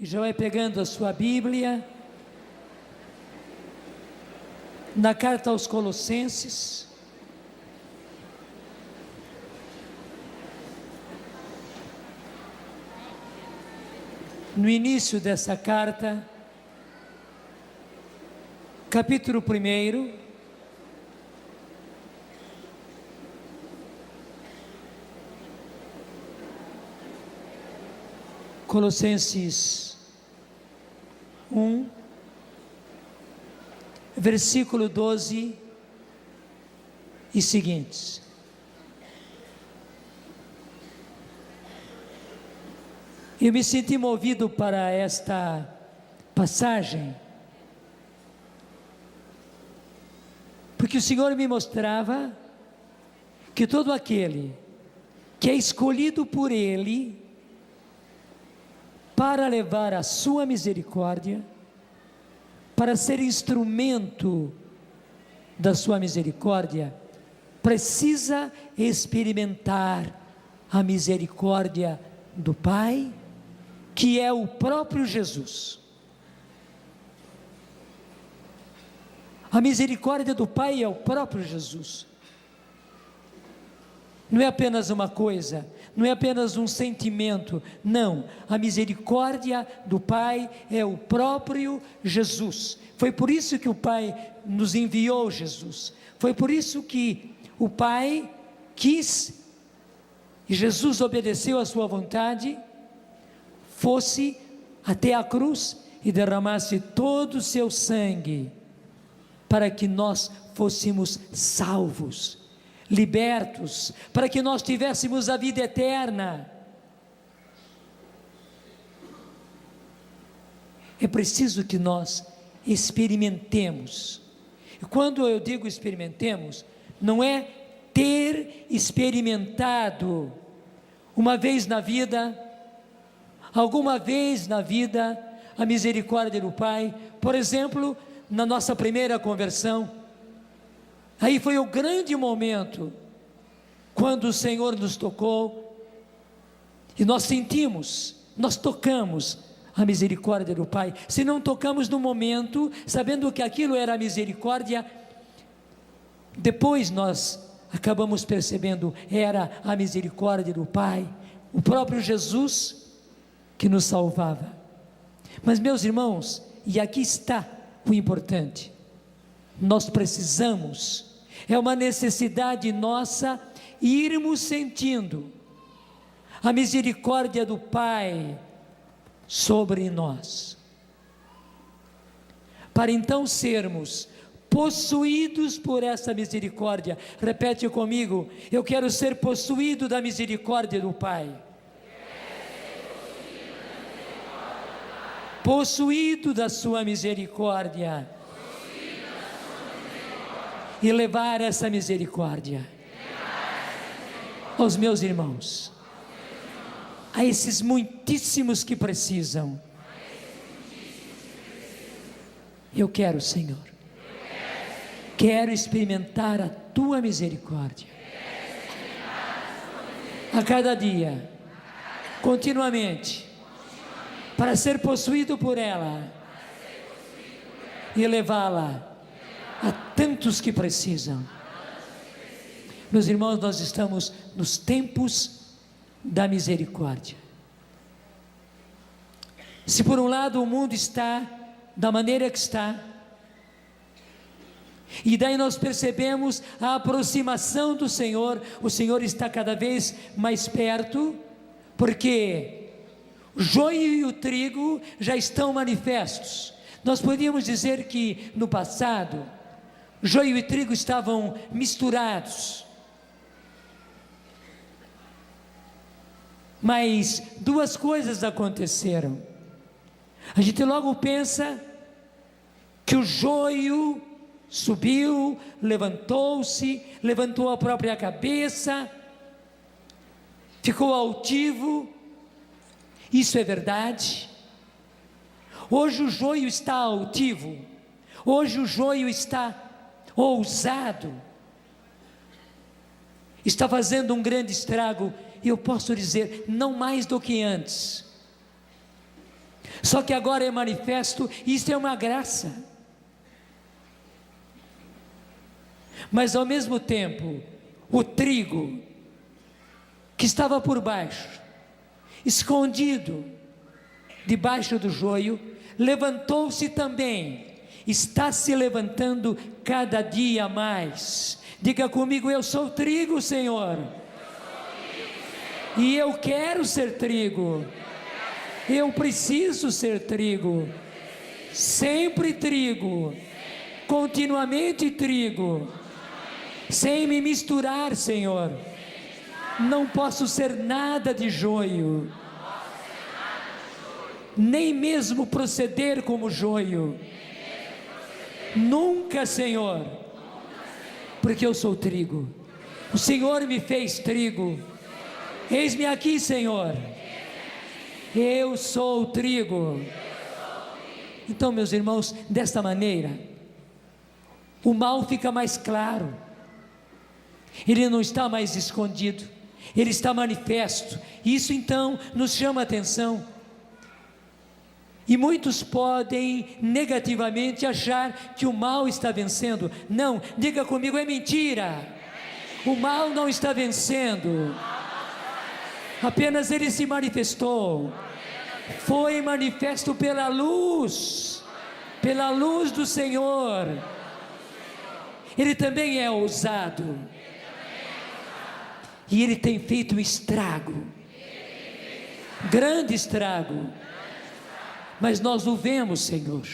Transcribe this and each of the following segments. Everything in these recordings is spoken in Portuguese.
já vai pegando a sua Bíblia, na carta aos Colossenses, no início dessa carta, capítulo 1, Colossenses 1, versículo 12 e seguintes. Eu me senti movido para esta passagem, porque o Senhor me mostrava que todo aquele que é escolhido por Ele para levar a sua misericórdia, para ser instrumento da sua misericórdia, precisa experimentar a misericórdia do Pai, que é o próprio Jesus. A misericórdia do Pai é o próprio Jesus. Não é apenas uma coisa, não é apenas um sentimento, não. A misericórdia do Pai é o próprio Jesus. Foi por isso que o Pai nos enviou Jesus. Foi por isso que o Pai quis, e Jesus obedeceu à sua vontade, fosse até a cruz e derramasse todo o seu sangue, para que nós fôssemos salvos, libertos, para que nós tivéssemos a vida eterna. É preciso que nós experimentemos. E quando eu digo experimentemos, não é ter experimentado uma vez na vida, alguma vez na vida, a misericórdia do Pai. Por exemplo, na nossa primeira conversão, aí foi o grande momento, quando o Senhor nos tocou, e nós sentimos, nós tocamos a misericórdia do Pai. Se não tocamos no momento, sabendo que aquilo era a misericórdia, depois nós acabamos percebendo, era a misericórdia do Pai, o próprio Jesus que nos salvava. Mas meus irmãos, e aqui está o importante, nós precisamos, é uma necessidade nossa, irmos sentindo a misericórdia do Pai sobre nós, para então sermos possuídos por essa misericórdia. Repete comigo: eu quero ser possuído da misericórdia do Pai. Possuído da sua misericórdia. E levar essa misericórdia aos meus irmãos, a esses muitíssimos que precisam. Eu quero, Senhor, quero experimentar a tua misericórdia a cada dia, continuamente, para ser possuído por ela e levá-la a tantos que precisam. Meus irmãos, nós estamos nos tempos da misericórdia. Se por um lado o mundo está da maneira que está, e daí nós percebemos a aproximação do Senhor, o Senhor está cada vez mais perto, porque o joio e o trigo já estão manifestos. Nós podíamos dizer que no passado, joio e trigo estavam misturados, mas duas coisas aconteceram. A gente logo pensa que o joio subiu, levantou-se, levantou a própria cabeça, ficou altivo. Isso é verdade. Hoje o joio está altivo, hoje o joio está ousado, está fazendo um grande estrago, e eu posso dizer, não mais do que antes. Só que agora é manifesto, isto é uma graça. Mas ao mesmo tempo, o trigo que estava por baixo, escondido debaixo do joio, levantou-se também, está se levantando cada dia mais. Diga comigo: eu sou trigo, Senhor, e eu quero ser trigo, eu preciso ser trigo, sempre trigo, continuamente trigo, sem me misturar, Senhor. Não posso ser nada de joio, nem mesmo proceder como joio, nunca, Senhor, porque eu sou trigo, o Senhor me fez trigo. Eis-me aqui, Senhor, eu sou trigo. Então, meus irmãos, desta maneira, o mal fica mais claro, ele não está mais escondido, ele está manifesto. Isso então nos chama a atenção. E muitos podem negativamente achar que o mal está vencendo. Não, diga comigo: é mentira. O mal não está vencendo, apenas ele se manifestou, foi manifesto pela luz do Senhor. Ele também é ousado, e ele tem feito um estrago, grande estrago, mas nós o vemos, Senhor,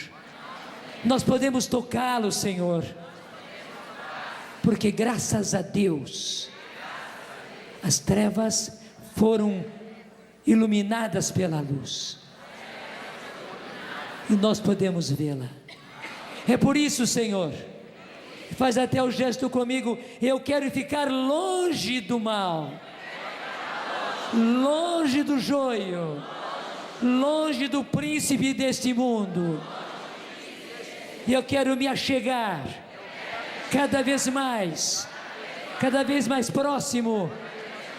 nós podemos tocá-lo, Senhor, porque graças a Deus, as trevas foram iluminadas pela luz, e nós podemos vê-la. É por isso, Senhor, faz até o gesto comigo: eu quero ficar longe do mal, longe do joio, longe do príncipe deste mundo, e eu quero me achegar cada vez mais próximo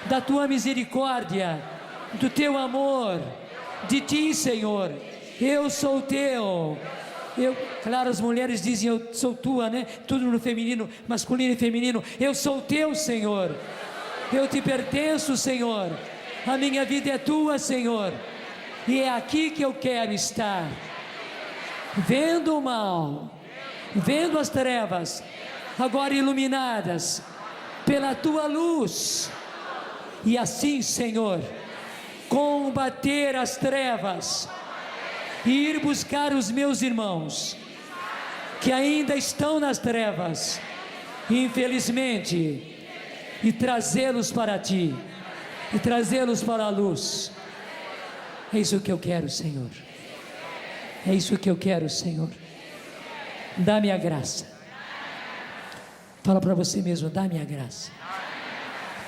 da tua misericórdia, do teu amor, de ti, Senhor. Eu sou teu. Claro, as mulheres dizem eu sou tua, né? Tudo no feminino, masculino e feminino. Eu sou teu, Senhor. Eu te pertenço, Senhor. A minha vida é tua, Senhor. E é aqui que eu quero estar, vendo o mal, vendo as trevas, agora iluminadas pela tua luz. E assim, Senhor, combater as trevas e ir buscar os meus irmãos que ainda estão nas trevas, infelizmente, e trazê-los para ti, e trazê-los para a luz. É isso que eu quero, Senhor. É isso que eu quero, Senhor. Dá-me a graça. Fala para você mesmo: dá-me a graça.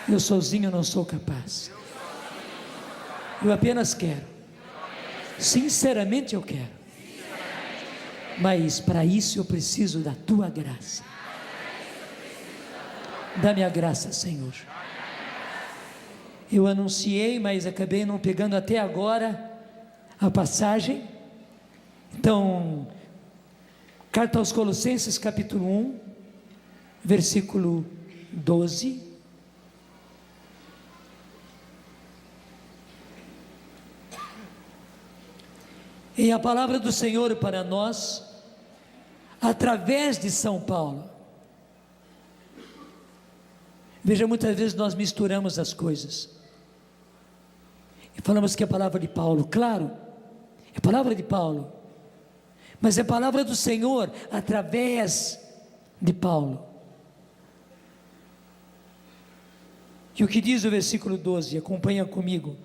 Eu sozinho não sou capaz. Eu apenas quero. Sinceramente eu quero. Mas para isso eu preciso da tua graça. Dá-me a graça, Senhor. Eu anunciei, mas acabei não pegando até agora a passagem. Então, carta aos Colossenses, capítulo 1, versículo 12. E a palavra do Senhor para nós, através de São Paulo. Veja, muitas vezes nós misturamos as coisas e falamos que é a palavra de Paulo. Claro, é a palavra de Paulo, mas é a palavra do Senhor através de Paulo. E o que diz o versículo 12? Acompanha comigo.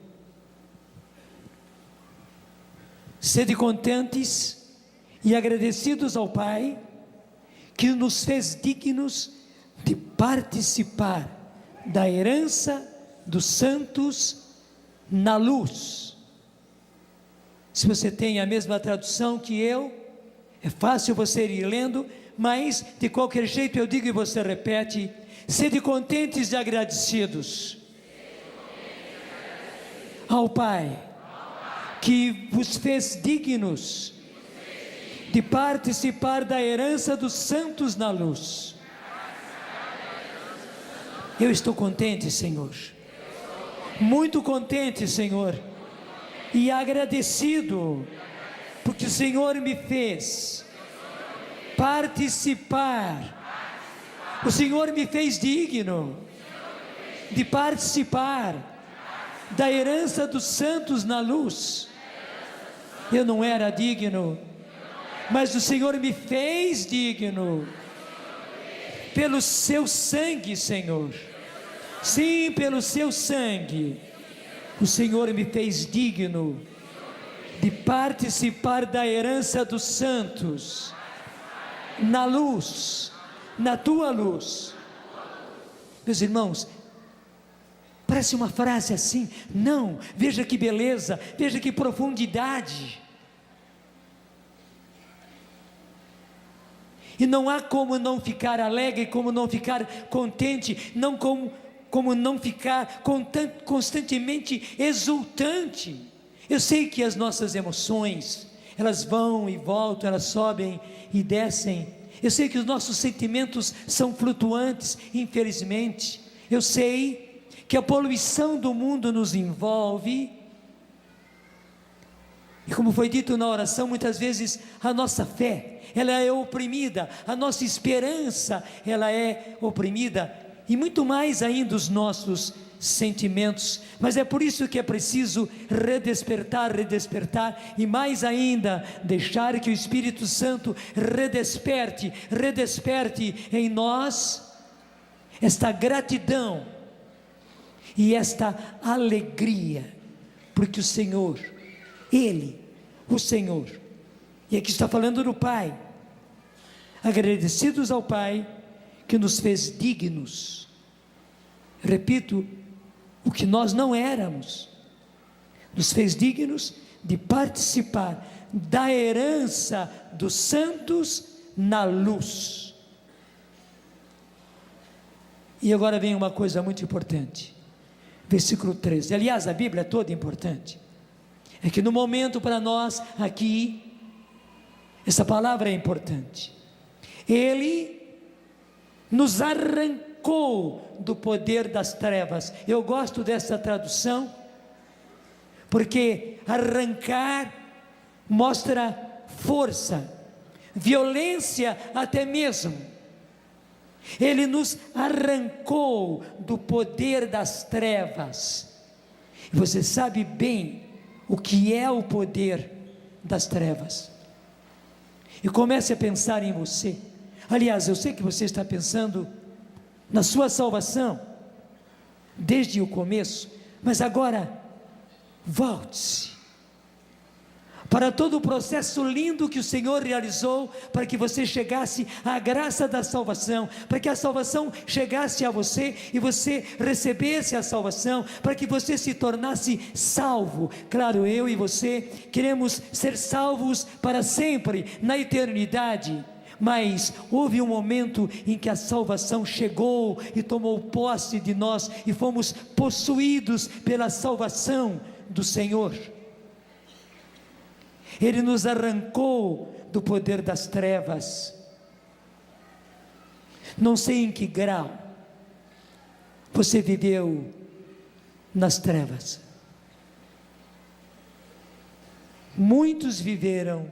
Sede contentes e agradecidos ao Pai, que nos fez dignos de participar da herança dos santos na luz. Se você tem a mesma tradução que eu, é fácil você ir lendo, mas de qualquer jeito eu digo e você repete: sede contentes e agradecidos ao Pai, que vos fez dignos de participar da herança dos santos na luz. Eu estou contente, Senhor, muito contente, Senhor, e agradecido, porque o Senhor me fez participar, o Senhor me fez digno de participar da herança dos santos na luz. Eu não era digno, mas o Senhor me fez digno, pelo seu sangue, Senhor. Sim, pelo seu sangue, o Senhor me fez digno de participar da herança dos santos, na luz, na tua luz. Meus irmãos, parece uma frase assim, não, veja que beleza, veja que profundidade. E não há como não ficar alegre, como não ficar contente, não como não ficar constantemente exultante. Eu sei que as nossas emoções, elas vão e voltam, elas sobem e descem. Eu sei que os nossos sentimentos são flutuantes, infelizmente. Eu sei que a poluição do mundo nos envolve. E como foi dito na oração, muitas vezes a nossa fé, ela é oprimida, a nossa esperança, ela é oprimida, e muito mais ainda os nossos sentimentos. Mas é por isso que é preciso redespertar, e mais ainda, deixar que o Espírito Santo redesperte em nós esta gratidão e esta alegria, porque o Senhor, o Senhor, e aqui está falando do Pai, agradecidos ao Pai que nos fez dignos, repito, o que nós não éramos, nos fez dignos de participar da herança dos santos na luz. E agora vem uma coisa muito importante, versículo 13, aliás a Bíblia é toda importante, é que no momento para nós aqui, essa palavra é importante. Ele nos arrancou do poder das trevas. Eu gosto dessa tradução, porque arrancar mostra força, violência até mesmo. Ele nos arrancou do poder das trevas. Você sabe bem o que é o poder das trevas. E comece a pensar em você. Aliás, eu sei que você está pensando na sua salvação desde o começo, mas agora volte-se para todo o processo lindo que o Senhor realizou para que você chegasse à graça da salvação, para que a salvação chegasse a você e você recebesse a salvação, para que você se tornasse salvo. Claro, eu e você queremos ser salvos para sempre, na eternidade, mas houve um momento em que a salvação chegou e tomou posse de nós e fomos possuídos pela salvação do Senhor. Ele nos arrancou do poder das trevas. Não sei em que grau você viveu nas trevas. Muitos viveram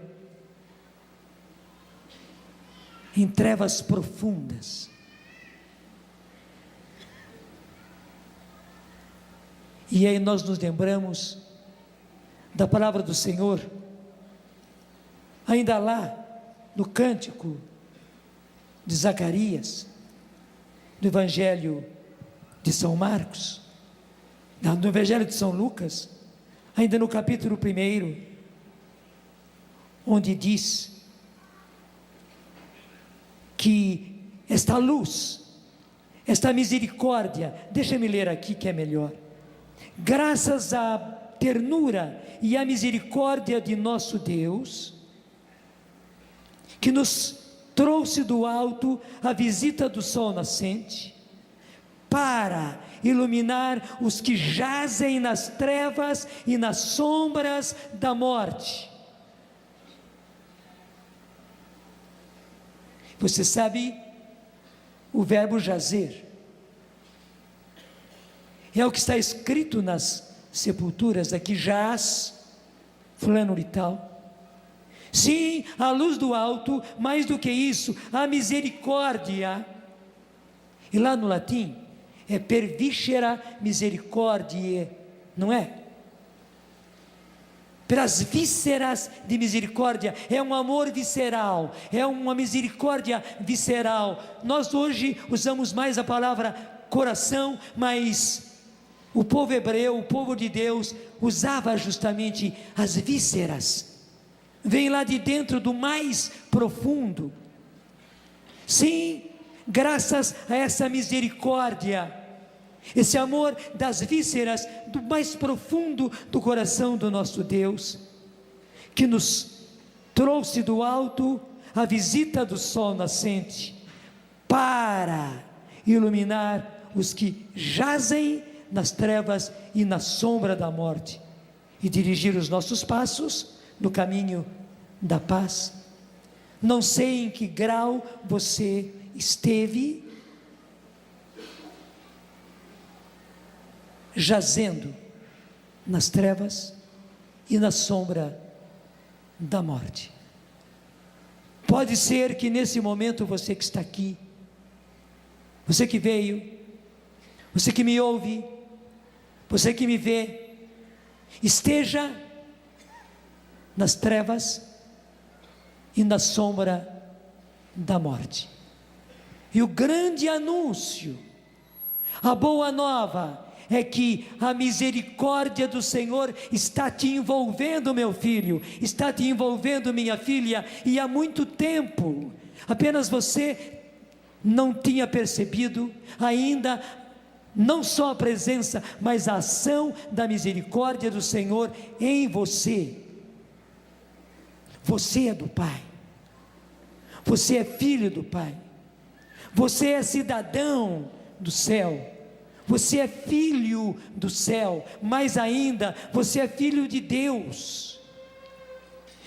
em trevas profundas. E aí nós nos lembramos da palavra do Senhor, ainda lá no cântico de Zacarias, no Evangelho de São Marcos, no Evangelho de São Lucas, ainda no capítulo 1, onde diz que esta luz, esta misericórdia, deixa-me ler aqui que é melhor, graças à ternura e à misericórdia de nosso Deus, que nos trouxe do alto a visita do sol nascente, para iluminar os que jazem nas trevas e nas sombras da morte. Você sabe, o verbo jazer é o que está escrito nas sepulturas: aqui jaz fulano de tal. Sim, a luz do alto, mais do que isso, a misericórdia. E lá no latim é per viscera misericordiae, não é? Pelas vísceras de misericórdia, é um amor visceral, é uma misericórdia visceral. Nós hoje usamos mais a palavra coração, mas o povo hebreu, o povo de Deus, usava justamente as vísceras. Vem lá de dentro do mais profundo. Sim, graças a essa misericórdia, esse amor das vísceras, do mais profundo do coração do nosso Deus, que nos trouxe do alto a visita do sol nascente, para iluminar os que jazem nas trevas e na sombra da morte, e dirigir os nossos passos no caminho da paz. Não sei em que grau você esteve jazendo nas trevas e na sombra da morte. Pode ser que nesse momento você que está aqui, você que veio, você que me ouve, você que me vê, esteja nas trevas e na sombra da morte. E o grande anúncio, a boa nova, é que a misericórdia do Senhor está te envolvendo, meu filho, está te envolvendo, minha filha, e há muito tempo, apenas você não tinha percebido ainda, não só a presença, mas a ação da misericórdia do Senhor em você. Você é do Pai, você é filho do Pai, você é cidadão do céu, você é filho do céu, mais ainda, você é filho de Deus.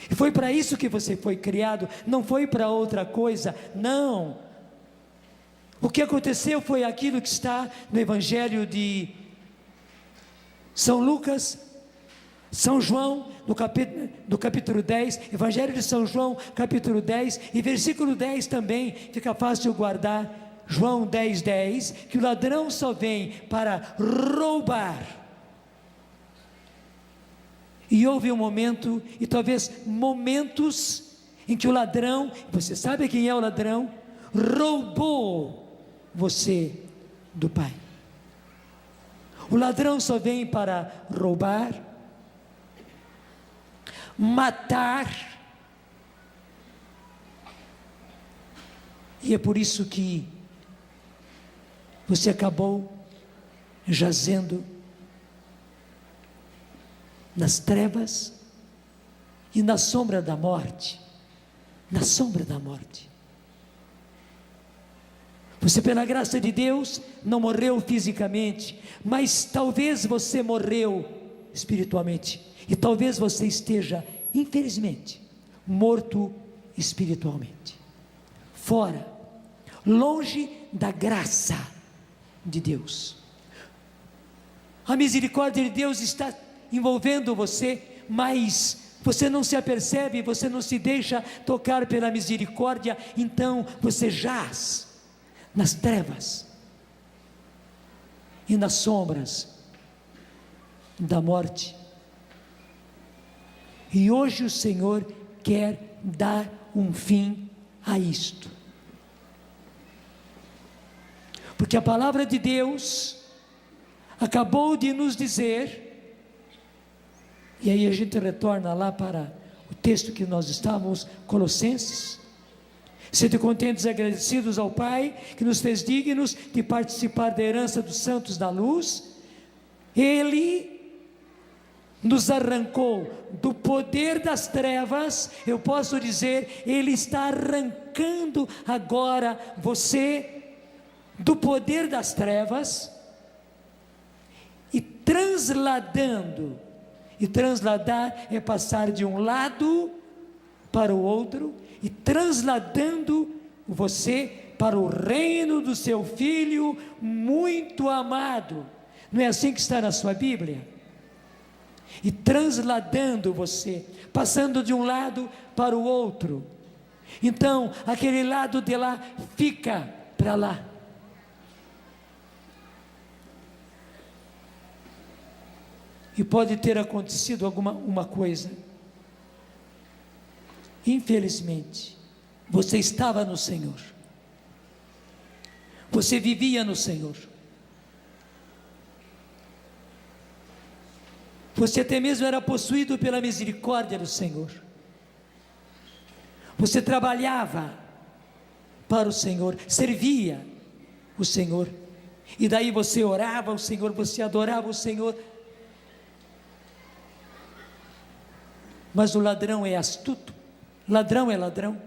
E foi para isso que você foi criado, não foi para outra coisa, não. O que aconteceu foi aquilo que está no Evangelho de São Lucas, São João, do capítulo 10, Evangelho de São João, capítulo 10, e versículo 10 também, fica fácil guardar, João 10:10, que o ladrão só vem para roubar. E houve um momento, e talvez momentos, em que o ladrão, você sabe quem é o ladrão? Roubou você do Pai. O ladrão só vem para roubar, matar, e é por isso que você acabou jazendo nas trevas e na sombra da morte, na sombra da morte. Você, pela graça de Deus, não morreu fisicamente, mas talvez você morreu espiritualmente, e talvez você esteja, infelizmente, morto espiritualmente, fora, longe da graça de Deus. A misericórdia de Deus está envolvendo você, mas você não se apercebe, você não se deixa tocar pela misericórdia, então você jaz nas trevas e nas sombras da morte. E hoje o Senhor quer dar um fim a isto, porque a palavra de Deus acabou de nos dizer, e aí a gente retorna lá para o texto que nós estávamos, Colossenses: sede contentes e agradecidos ao Pai, que nos fez dignos de participar da herança dos santos da luz. Ele nos arrancou do poder das trevas, eu posso dizer, Ele está arrancando agora você do poder das trevas e transladando. E transladar é passar de um lado para o outro e transladando você para o reino do seu Filho muito amado. Não é assim que está na sua Bíblia? E transladando você, passando de um lado para o outro. Então, aquele lado de lá fica para lá. E pode ter acontecido uma coisa. Infelizmente, você estava no Senhor. Você vivia no Senhor. Você até mesmo era possuído pela misericórdia do Senhor. Você trabalhava para o Senhor, servia o Senhor. E daí você orava ao Senhor, você adorava o Senhor. Mas o ladrão é astuto, ladrão é ladrão.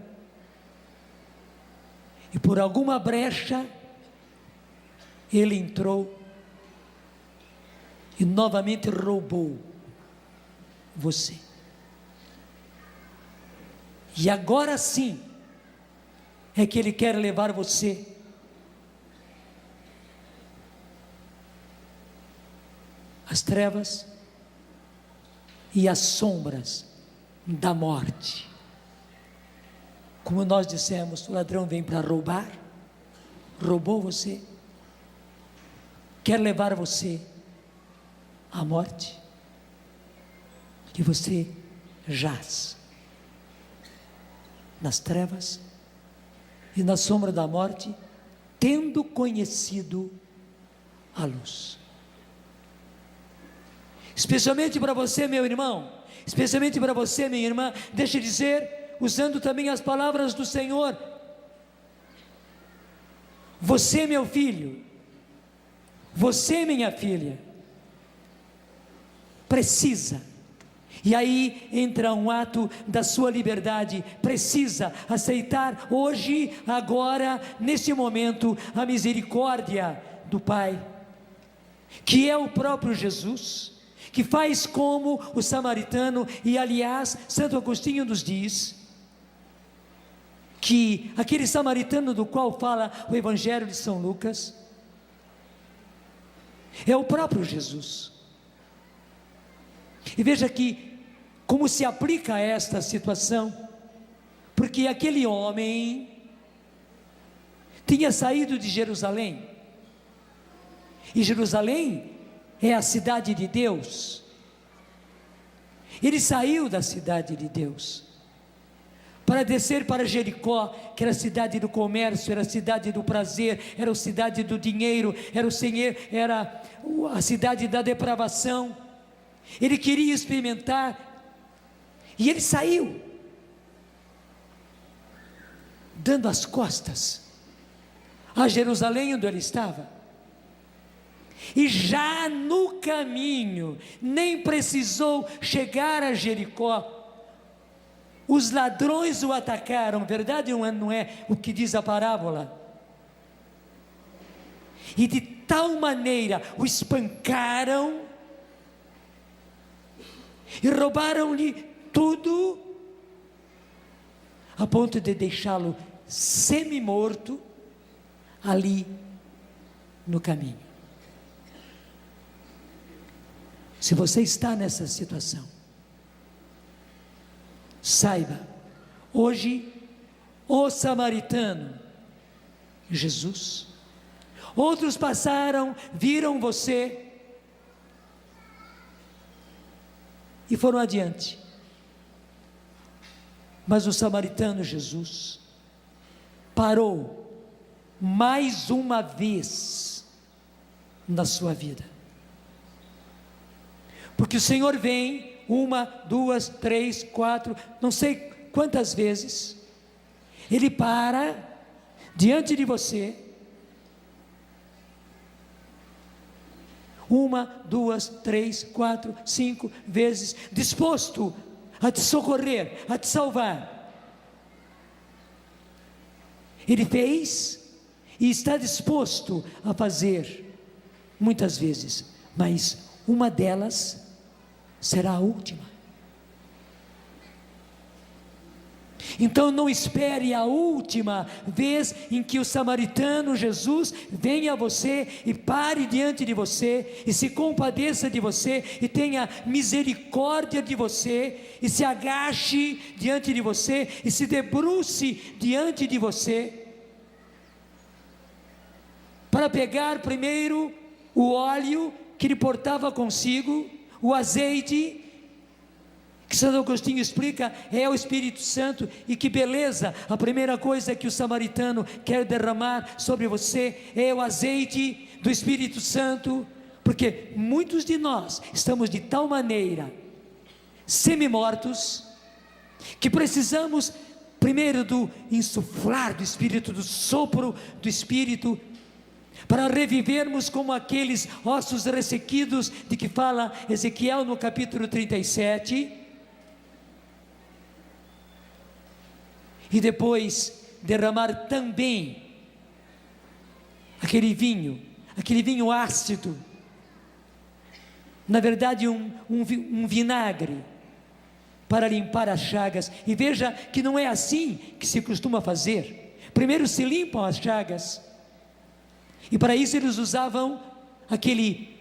E por alguma brecha, ele entrou e novamente roubou você. E agora sim, é que ele quer levar você às trevas e às sombras da morte. Como nós dissemos, o ladrão vem para roubar, roubou você, quer levar você à morte, e você jaz nas trevas e na sombra da morte, tendo conhecido a luz. Especialmente para você, meu irmão, especialmente para você, minha irmã, deixa eu dizer, usando também as palavras do Senhor: você, meu filho, você, minha filha, precisa, e aí entra um ato da sua liberdade, precisa aceitar hoje, agora, nesse momento, a misericórdia do Pai, que é o próprio Jesus, que faz como o samaritano. E aliás, Santo Agostinho nos diz que aquele samaritano do qual fala o Evangelho de São Lucas é o próprio Jesus. E veja que como se aplica a esta situação, porque aquele homem tinha saído de Jerusalém, e Jerusalém é a cidade de Deus. Ele saiu da cidade de Deus para descer para Jericó, que era a cidade do comércio, era a cidade do prazer, era a cidade do dinheiro, era a cidade da depravação. Ele queria experimentar, e ele saiu, dando as costas a Jerusalém, onde ele estava. E já no caminho, nem precisou chegar a Jericó, os ladrões o atacaram. Verdade ou não é o que diz a parábola? E de tal maneira o espancaram e roubaram-lhe tudo, a ponto de deixá-lo semi-morto ali no caminho. Se você está nessa situação, saiba, hoje o samaritano, Jesus, outros passaram, viram você e foram adiante, mas o samaritano Jesus parou mais uma vez na sua vida, porque o Senhor vem 1, 2, 3, 4, não sei quantas vezes, Ele para diante de você, 1, 2, 3, 4, 5 vezes, disposto a te socorrer, a te salvar. Ele fez, e está disposto a fazer, muitas vezes, mas uma delas será a última. Então não espere a última vez em que o samaritano Jesus venha a você e pare diante de você e se compadeça de você e tenha misericórdia de você e se agache diante de você e se debruce diante de você para pegar primeiro o óleo que ele portava consigo, o azeite, que Santo Agostinho explica, é o Espírito Santo. E que beleza, a primeira coisa que o samaritano quer derramar sobre você é o azeite do Espírito Santo, porque muitos de nós estamos de tal maneira semi-mortos, que precisamos primeiro do insuflar do Espírito, do sopro do Espírito, para revivermos como aqueles ossos ressequidos de que fala Ezequiel no capítulo 37, e depois derramar também aquele vinho ácido, na verdade um vinagre, para limpar as chagas. E veja que não é assim que se costuma fazer. Primeiro se limpam as chagas, e para isso eles usavam aquele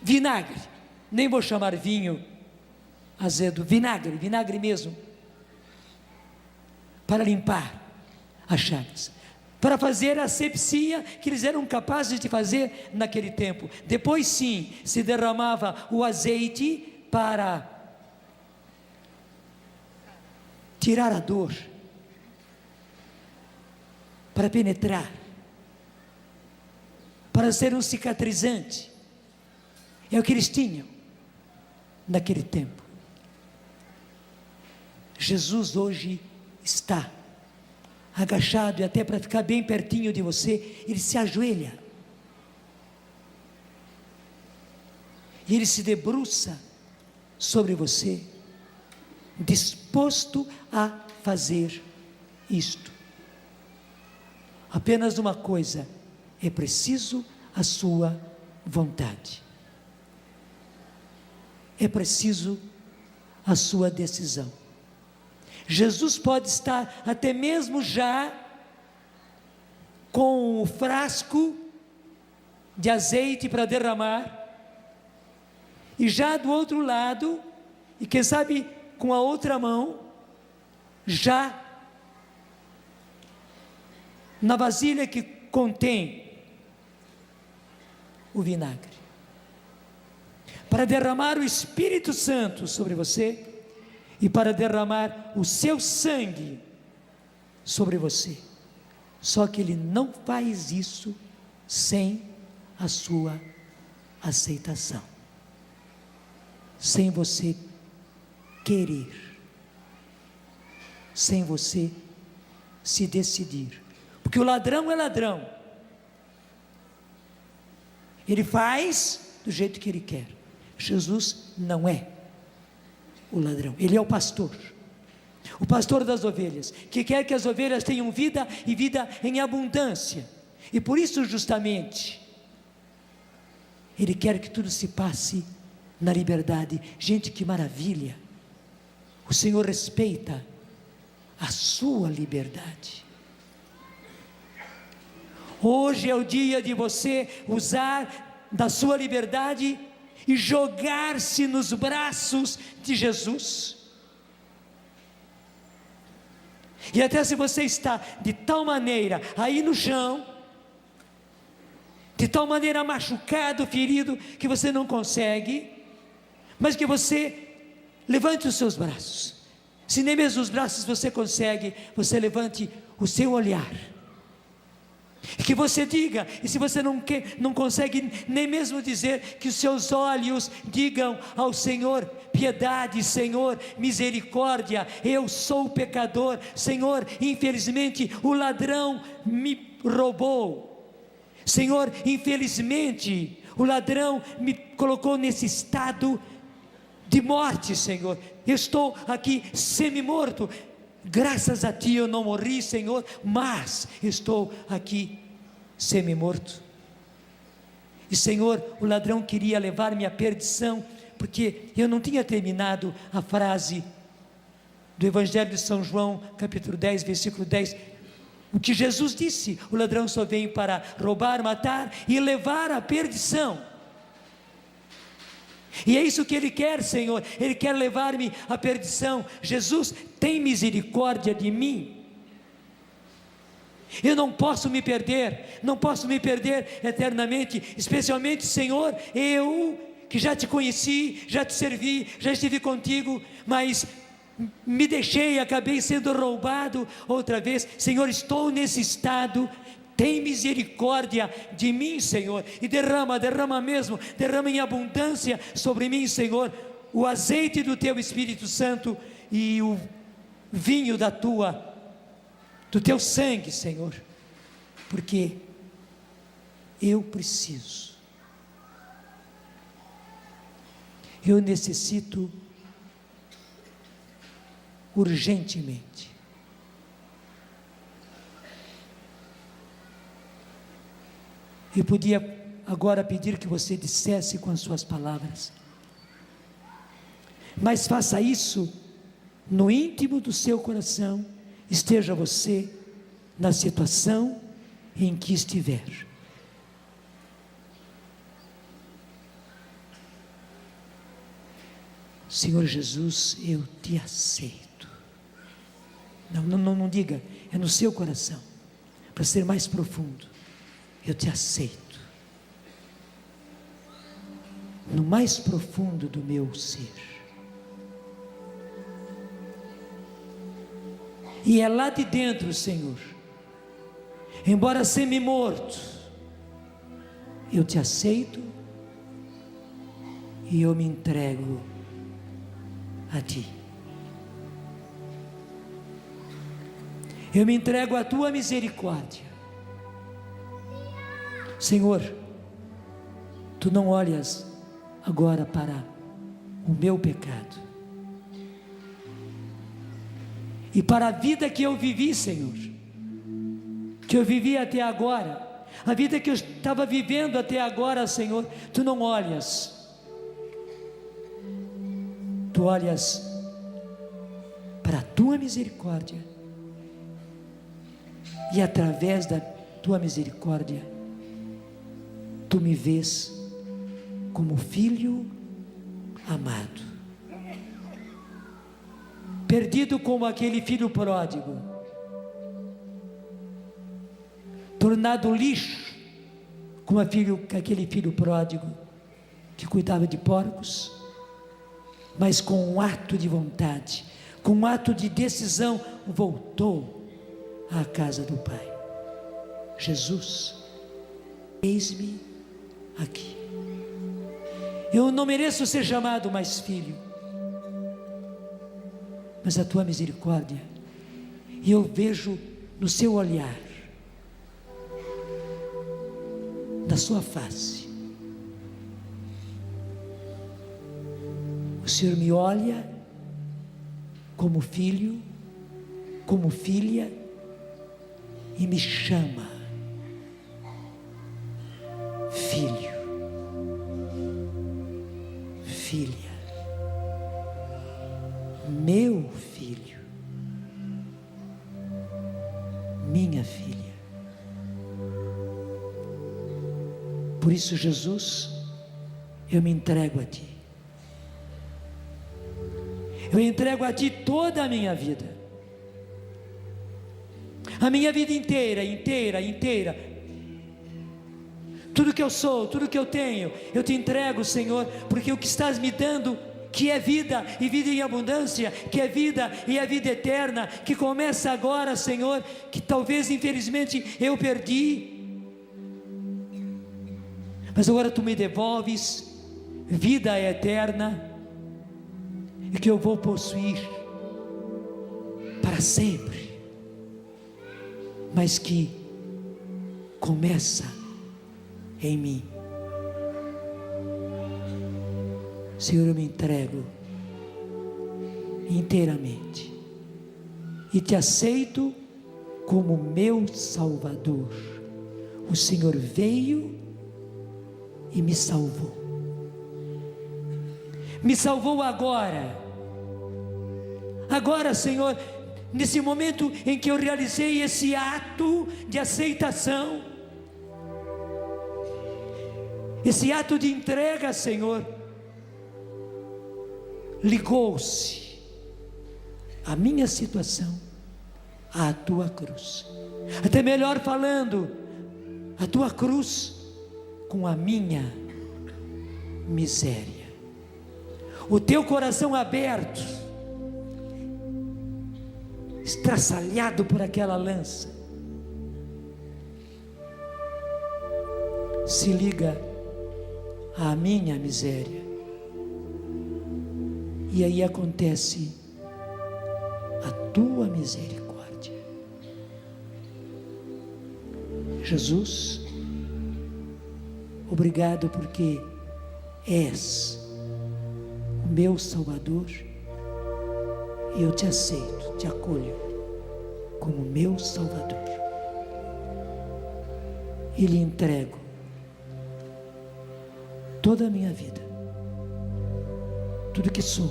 vinagre, nem vou chamar vinho azedo, vinagre mesmo, para limpar as chagas, para fazer a asepsia que eles eram capazes de fazer naquele tempo. Depois sim, se derramava o azeite para tirar a dor, para penetrar, para ser um cicatrizante. É o que eles tinham naquele tempo. Jesus hoje está agachado, e até para ficar bem pertinho de você, ele se ajoelha e ele se debruça sobre você, disposto a fazer isto. Apenas uma coisa: é preciso a sua vontade, é preciso a sua decisão. Jesus pode estar até mesmo já com o frasco de azeite para derramar, e já do outro lado, e quem sabe com a outra mão, já na vasilha que contém o vinagre, para derramar o Espírito Santo sobre você e para derramar o seu sangue sobre você. Só que ele não faz isso sem a sua aceitação, sem você querer, sem você se decidir. Porque o ladrão é ladrão, ele faz do jeito que ele quer. Jesus não é o ladrão, ele é o pastor das ovelhas, que quer que as ovelhas tenham vida e vida em abundância. E por isso justamente ele quer que tudo se passe na liberdade. Gente, que maravilha! O Senhor respeita a sua liberdade. Hoje é o dia de você usar da sua liberdade e jogar-se nos braços de Jesus. E até se você está de tal maneira aí no chão, de tal maneira machucado, ferido, que você não consegue, mas que você levante os seus braços. Se nem mesmo os braços você consegue, você levante o seu olhar, e que você diga, e se você não consegue nem mesmo dizer, que os seus olhos digam ao Senhor: piedade, Senhor, misericórdia, eu sou pecador, Senhor, infelizmente o ladrão me roubou, Senhor, infelizmente o ladrão me colocou nesse estado de morte, Senhor, eu estou aqui semi-morto, graças a Ti eu não morri, Senhor, mas estou aqui semi-morto. E Senhor, o ladrão queria levar-me à perdição, porque eu não tinha terminado a frase do Evangelho de São João, capítulo 10, versículo 10, o que Jesus disse: o ladrão só vem para roubar, matar e levar à perdição. E é isso que Ele quer, Senhor, Ele quer levar-me à perdição. Jesus, tem misericórdia de mim. Eu não posso me perder, não posso me perder eternamente, especialmente, Senhor, eu que já Te conheci, já Te servi, já estive contigo, mas me deixei, acabei sendo roubado outra vez. Senhor, estou nesse estado, tem misericórdia de mim, Senhor, e derrama mesmo, derrama em abundância sobre mim, Senhor, o azeite do Teu Espírito Santo e o vinho do Teu sangue, Senhor, porque eu preciso, eu necessito urgentemente. Eu podia agora pedir que você dissesse com as suas palavras, mas faça isso no íntimo do seu coração, esteja você na situação em que estiver. Senhor Jesus, eu Te aceito. Não diga, é no seu coração, para ser mais profundo. Eu Te aceito, no mais profundo do meu ser. E é lá de dentro, Senhor, embora semi-morto, eu Te aceito e eu me entrego a Ti. Eu me entrego à Tua misericórdia. Senhor, Tu não olhas agora para o meu pecado e para a vida que eu vivi, Senhor, que eu vivi até agora, a vida que eu estava vivendo até agora, Senhor. Tu não olhas, Tu olhas para a Tua misericórdia, e através da Tua misericórdia, Tu me vês como filho amado, perdido como aquele filho pródigo, tornado lixo como aquele filho pródigo que cuidava de porcos, mas com um ato de vontade, com um ato de decisão, voltou à casa do Pai. Jesus, eis-me aqui. Eu não mereço ser chamado mais filho, mas a Tua misericórdia, e eu vejo no Seu olhar, na Sua face, o Senhor me olha como filho, como filha, e me chama filho, filha, meu filho, minha filha. Por isso, Jesus, eu me entrego a Ti. Eu entrego a Ti toda a minha vida. A minha vida inteira. Tudo que eu sou, tudo que eu tenho, eu Te entrego, Senhor, porque o que estás me dando, que é vida e vida em abundância, que é vida e a vida eterna, que começa agora, Senhor, que talvez infelizmente eu perdi, mas agora Tu me devolves vida eterna, e que eu vou possuir para sempre, mas que começa em mim. Senhor, eu me entrego inteiramente e te aceito como meu Salvador. O Senhor veio e me salvou. Me salvou agora. Agora, Senhor, nesse momento em que eu realizei esse ato de aceitação, esse ato de entrega, Senhor, ligou-se a minha situação à tua cruz. Até melhor falando, a tua cruz com a minha miséria. O teu coração aberto, estraçalhado por aquela lança, se liga à minha miséria. E aí acontece a tua misericórdia. Jesus, obrigado porque és o meu Salvador, e eu te aceito, te acolho como meu Salvador, e lhe entrego toda a minha vida, tudo que sou,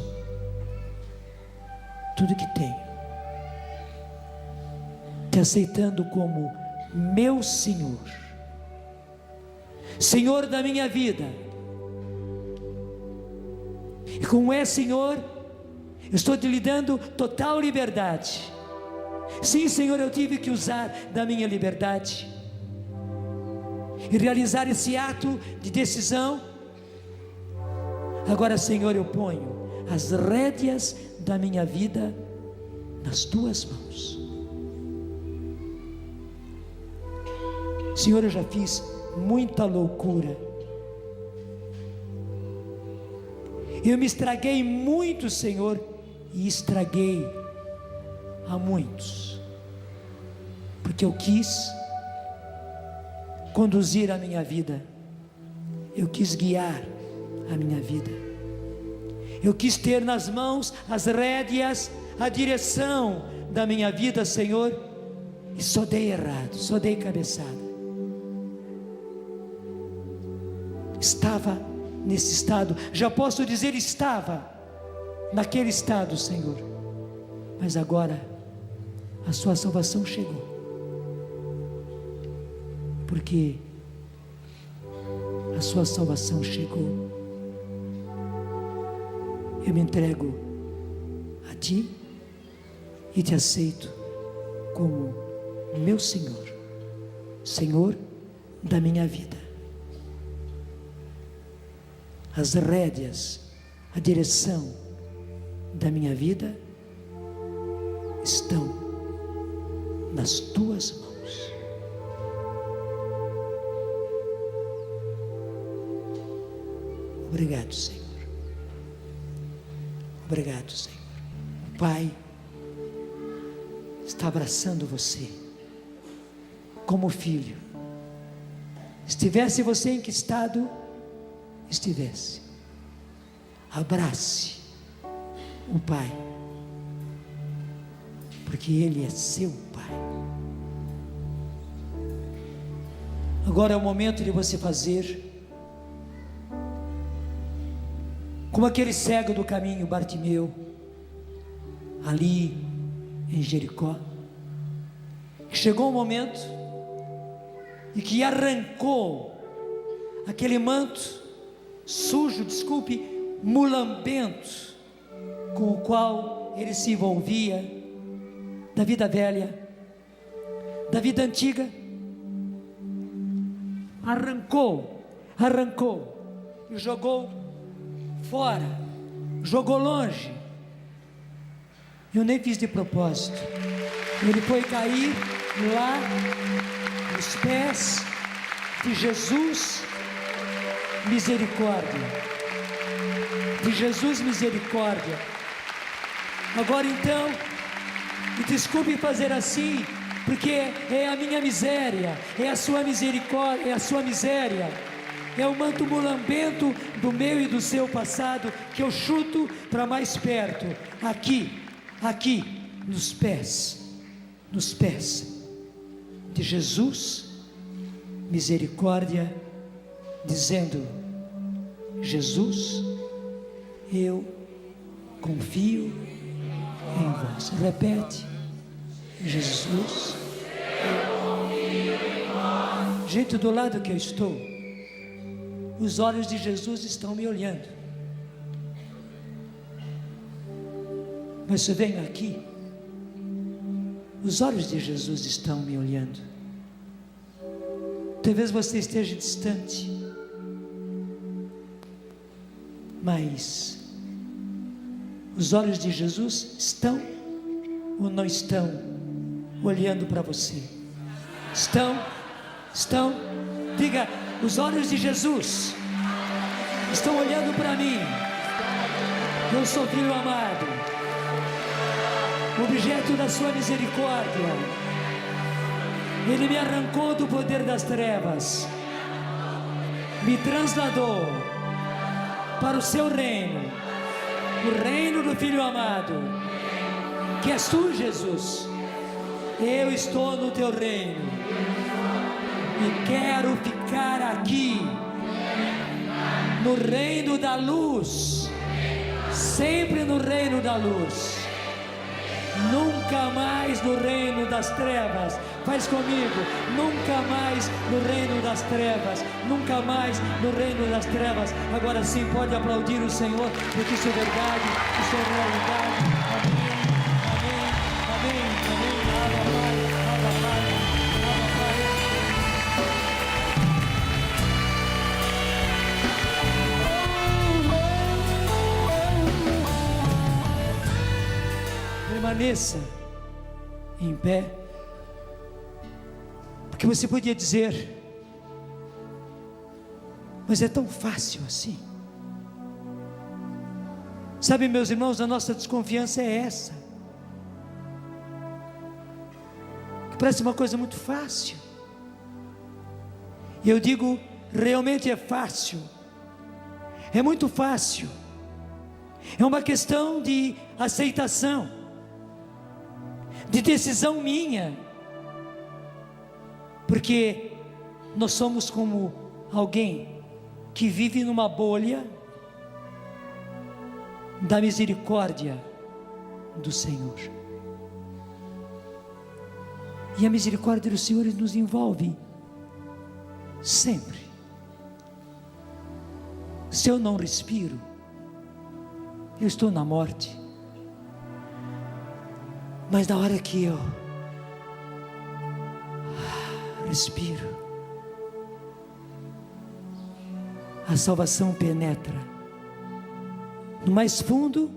tudo que tenho, te aceitando como meu Senhor, Senhor da minha vida. E como é Senhor, eu estou te lhe dando total liberdade. Sim, Senhor, eu tive que usar da minha liberdade e realizar esse ato de decisão. Agora, Senhor, eu ponho as rédeas da minha vida nas tuas mãos. Senhor, eu já fiz muita loucura, eu me estraguei muito, Senhor, e estraguei a muitos, porque eu quis conduzir a minha vida, eu quis guiar a minha vida, eu quis ter nas mãos as rédeas, a direção da minha vida, Senhor, e só dei errado, só dei cabeçada. Estava nesse estado, já posso dizer, estava naquele estado, Senhor, mas agora a sua salvação chegou, porque a sua salvação chegou. Eu me entrego a ti e te aceito como meu Senhor, Senhor da minha vida. As rédeas, a direção da minha vida estão nas tuas mãos. Obrigado, Senhor. Obrigado, Senhor. O Pai está abraçando você como filho. Estivesse você em que estado estivesse, abrace o Pai, porque Ele é seu Pai. Agora é o momento de você fazer como aquele cego do caminho, Bartimeu, ali em Jericó. Chegou um momento em que arrancou aquele manto sujo, mulambento, com o qual ele se envolvia, da vida velha, da vida antiga. Arrancou e jogou fora, jogou longe. Eu nem fiz de propósito. Ele foi cair lá nos pés de Jesus. Misericórdia, de Jesus, misericórdia. Agora então, e desculpe fazer assim, porque é a minha miséria, é a sua misericórdia, é a sua miséria, é o manto mulambento do meu e do seu passado que eu chuto para mais perto, aqui, nos pés de Jesus, misericórdia, dizendo: Jesus, eu confio em vós. Repete: Jesus, eu confio em vós. Gente, do lado que eu estou, os olhos de Jesus estão me olhando. Mas se eu venho aqui, os olhos de Jesus estão me olhando. Talvez você esteja distante, mas os olhos de Jesus estão ou não estão olhando para você? Estão? Diga: os olhos de Jesus estão olhando para mim. Eu sou filho amado, objeto da sua misericórdia. Ele me arrancou do poder das trevas, me trasladou para o seu reino, o reino do Filho amado, que és tu, Jesus. Eu estou no teu reino e quero ficar aqui, no reino da luz, sempre no reino da luz, nunca mais no reino das trevas. Faz comigo: nunca mais no reino das trevas, nunca mais no reino das trevas. Agora sim, pode aplaudir o Senhor, porque isso é verdade, isso é realidade. Amém, amém, amém, amém. Abba, Pai, Abba, Pai. Permaneça em pé. Que você podia dizer: mas é tão fácil assim. Sabe, meus irmãos, a nossa desconfiança é essa, que parece uma coisa muito fácil. E eu digo: realmente é fácil, é muito fácil. É uma questão de aceitação, de decisão minha. Porque nós somos como alguém que vive numa bolha da misericórdia do Senhor. E a misericórdia do Senhor nos envolve sempre. Se eu não respiro, eu estou na morte. Mas na hora que eu respiro, a salvação penetra no mais fundo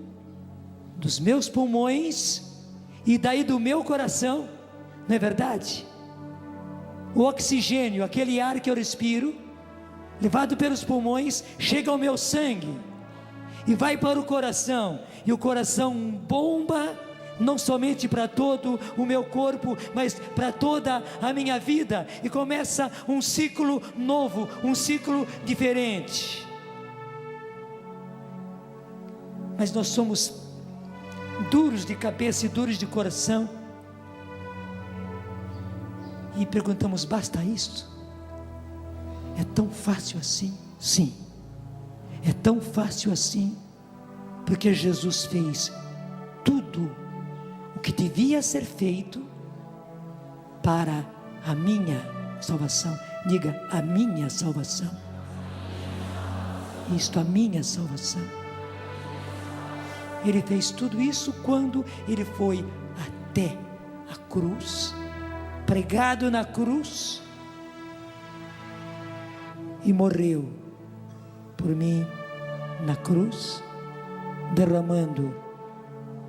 dos meus pulmões e daí do meu coração, não é verdade? O oxigênio, aquele ar que eu respiro, levado pelos pulmões, chega ao meu sangue e vai para o coração, e o coração bomba não somente para todo o meu corpo, mas para toda a minha vida, e começa um ciclo novo, um ciclo diferente. Mas nós somos duros de cabeça e duros de coração, e perguntamos: basta isso? É tão fácil assim? Sim, é tão fácil assim, porque Jesus fez tudo o que devia ser feito para a minha salvação. Diga: a minha salvação. Isto, a minha salvação. Ele fez tudo isso quando ele foi até a cruz, pregado na cruz, e morreu por mim na cruz, derramando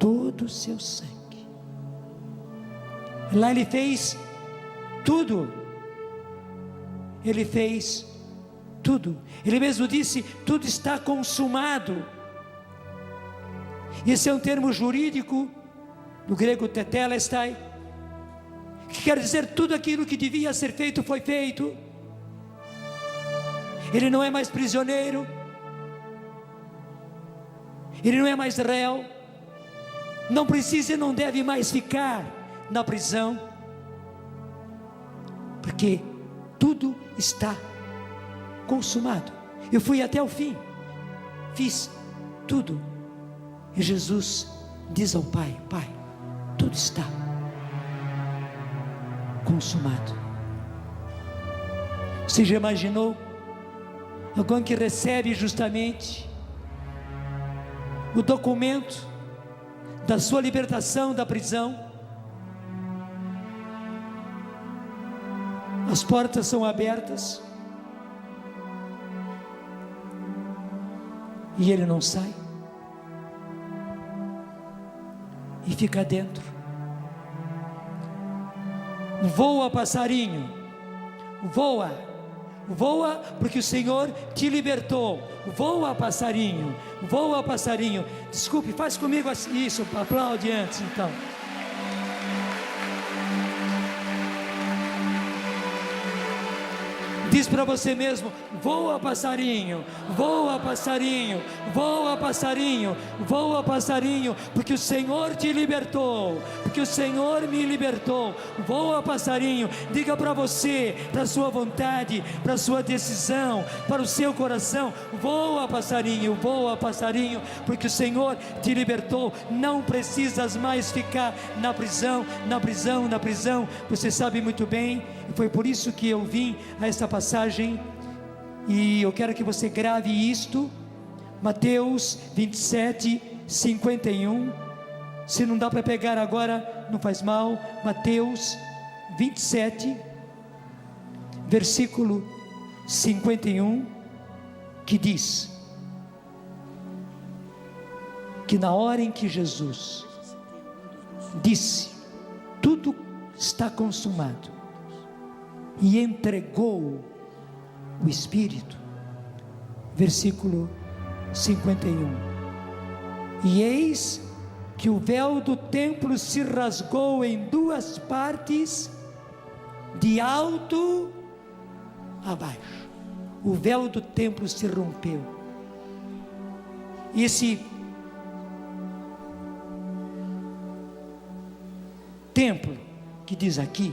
todo o seu sangue. Lá ele fez tudo. Ele fez tudo. Ele mesmo disse: tudo está consumado. Esse é um termo jurídico, do grego tetelestai, que quer dizer tudo aquilo que devia ser feito foi feito. Ele não é mais prisioneiro, ele não é mais réu, não precisa e não deve mais ficar na prisão, porque tudo está consumado. Eu fui até o fim, fiz tudo. E Jesus diz ao Pai: Pai, tudo está consumado. Você já imaginou alguém que recebe justamente o documento da sua libertação da prisão? As portas são abertas e ele não sai, e fica dentro. Voa, passarinho, voa, voa, porque o Senhor te libertou. Voa, passarinho, voa, passarinho. Desculpe, faz comigo isso, aplaude antes então. Diz para você mesmo: voa, passarinho, voa, passarinho, voa, passarinho, voa, passarinho, porque o Senhor te libertou, porque o Senhor me libertou. Voa, passarinho. Diga para você, para a sua vontade, para a sua decisão, para o seu coração: voa, passarinho, voa, passarinho, porque o Senhor te libertou. Não precisas mais ficar na prisão, na prisão, na prisão. Você sabe muito bem, e foi por isso que eu vim a esta passagem, e eu quero que você grave isto, Mateus 27, 51, se não dá para pegar agora, não faz mal. Mateus 27, versículo 51, que diz, que na hora em que Jesus disse, tudo está consumado, e entregou o Espírito, versículo 51, e eis que o véu do templo se rasgou em duas partes, de alto a baixo. O véu do templo se rompeu. E esse templo que diz aqui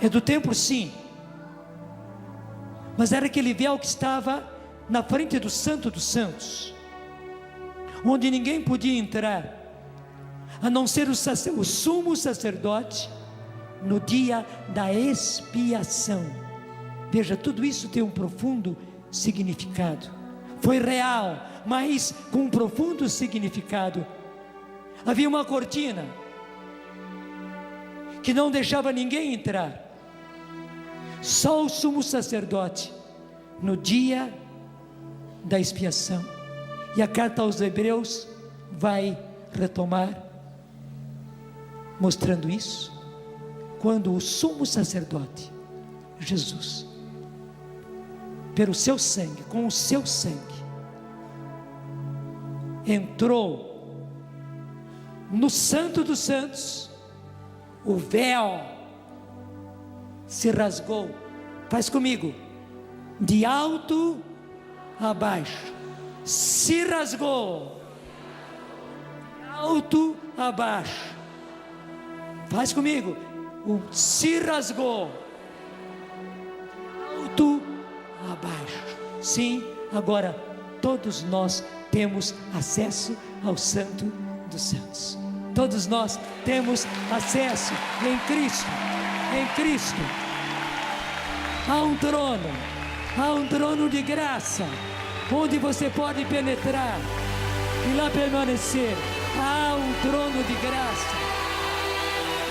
é do templo, sim, mas era aquele véu que estava na frente do Santo dos Santos, onde ninguém podia entrar, a não ser o sumo sacerdote, no dia da expiação. Veja, tudo isso tem um profundo significado. Foi real, mas com um profundo significado. Havia uma cortina que não deixava ninguém entrar, só o sumo sacerdote, no dia da expiação. E a carta aos Hebreus vai retomar, mostrando isso, quando o sumo sacerdote, Jesus, pelo seu sangue, com o seu sangue, entrou no Santo dos Santos, o véu se rasgou. Faz comigo: de alto a baixo, se rasgou, de alto a baixo. Faz comigo: se rasgou, de alto a baixo. Sim, agora todos nós temos acesso ao Santo dos Santos. Todos nós temos acesso em Cristo. Em Cristo há um trono de graça, onde você pode penetrar e lá permanecer. Há um trono de graça,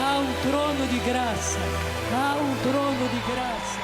há um trono de graça, há um trono de graça.